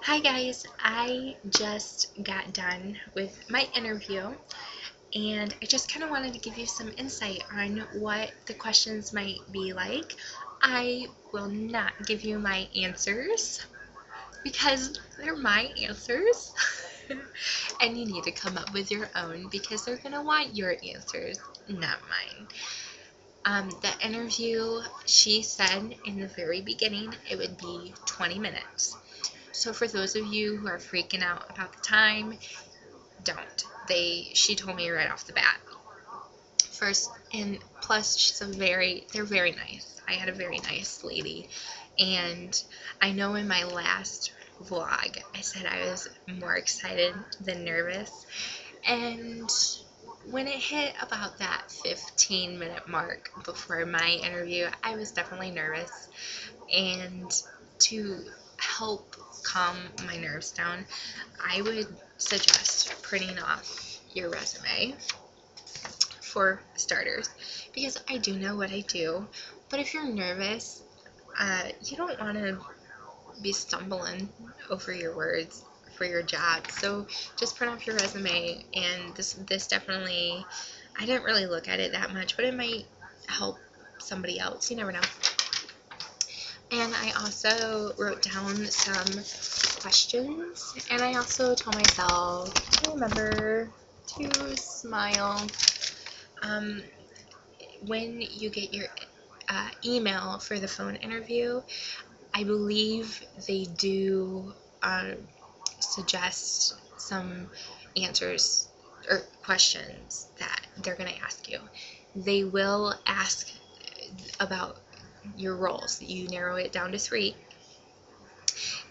Hi guys, I just got done with my interview and I just kind of wanted to give you some insight on what the questions might be like. I will not give you my answers because they're my answers and you need to come up with your own because they're going to want your answers, not mine. The interview, she said in the very beginning, it would be 20 minutes. So for those of you who are freaking out about the time, don't. She told me right off the bat. First, and plus they're very nice. I had a very nice lady. And I know in my last vlog, I said I was more excited than nervous. And when it hit about that 15-minute mark before my interview, I was definitely nervous. And to help calm my nerves down, I would suggest printing off your resume for starters, because I do know what I do, but if you're nervous, you don't want to be stumbling over your words for your job. So just print off your resume, and this definitely, I didn't really look at it that much, but it might help somebody else. You never know. And I also wrote down some questions, and I also told myself to remember to smile. Um, when you get your email for the phone interview, I believe they do suggest some answers or questions that they're going to ask you. They will ask about your roles. You narrow it down to 3,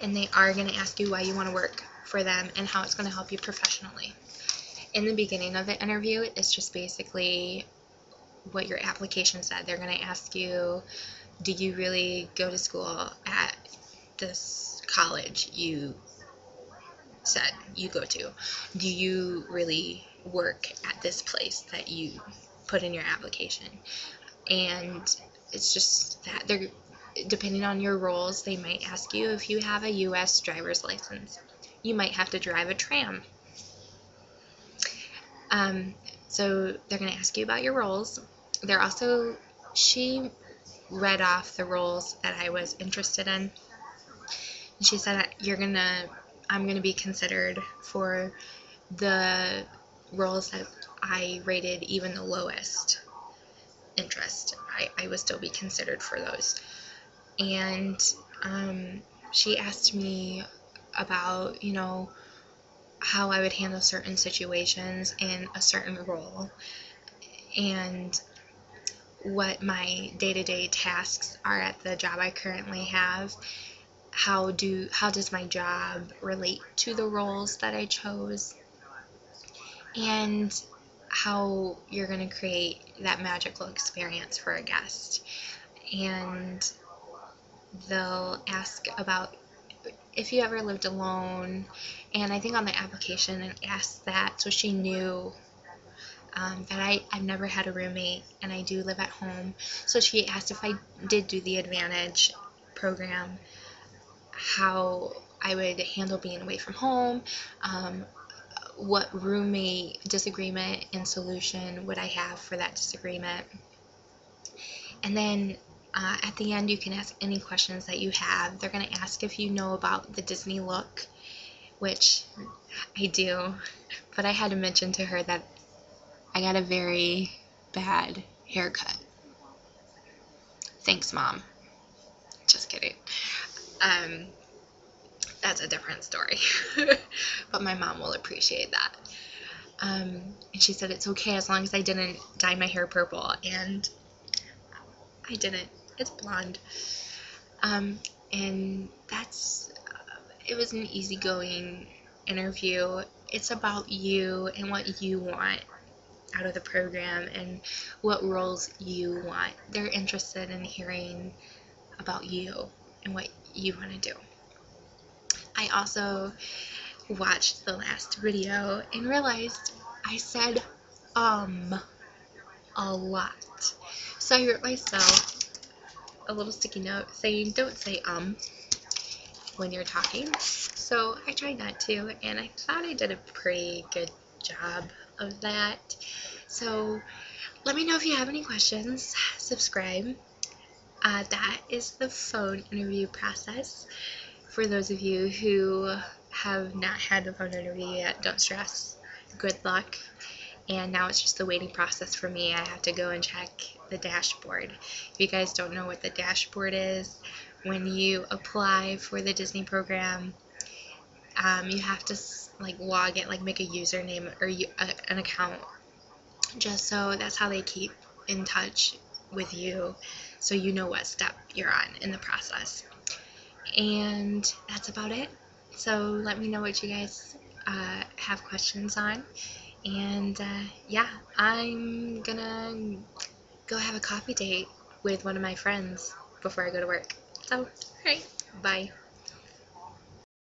and they are going to ask you why you want to work for them and how it's going to help you professionally. In the beginning of the interview, it's just basically what your application said. They're going to ask you, do you really go to school at this college you said you go to? Do you really work at this place that you put in your application? And it's just that they're, depending on your roles, they might ask you if you have a U.S. driver's license. You might have to drive a tram. So they're going to ask you about your roles. She read off the roles that I was interested in. And she said, I'm going to be considered for the roles that I rated even the lowest interest. I would still be considered for those. And she asked me about, how I would handle certain situations in a certain role, and what my day-to-day tasks are at the job I currently have. How does my job relate to the roles that I chose, and how you're going to create that magical experience for a guest. And they'll ask about if you ever lived alone, and I think on the application it asked that, so she knew that I've never had a roommate, and I do live at home. So she asked if I did do the Advantage program, how I would handle being away from home, what roommate disagreement and solution would I have for that disagreement. And then at the end, you can ask any questions that you have. They're going to ask if you know about the Disney look, which I do, but I had to mention to her that I got a very bad haircut. Thanks, Mom. Just kidding. That's a different story. But my mom will appreciate that. And she said it's okay as long as I didn't dye my hair purple, and I didn't. It's blonde. And it was an easygoing interview. It's about you and what you want out of the program and what roles you want. They're interested in hearing about you and what you want to do. I also watched the last video and realized I said a lot. So I wrote myself a little sticky note saying don't say when you're talking. So I tried not to, and I thought I did a pretty good job of that. So let me know if you have any questions. Subscribe. That is the phone interview process. For those of you who have not had the phone interview yet, don't stress. Good luck. And now it's just the waiting process for me. I have to go and check the dashboard. If you guys don't know what the dashboard is, when you apply for the Disney program, you have to like log in, like make a username or an account, just so that's how they keep in touch with you, so you know what step you're on in the process. And that's about it. So let me know what you guys have questions on. And yeah, I'm gonna go have a coffee date with one of my friends before I go to work. So, alright, bye.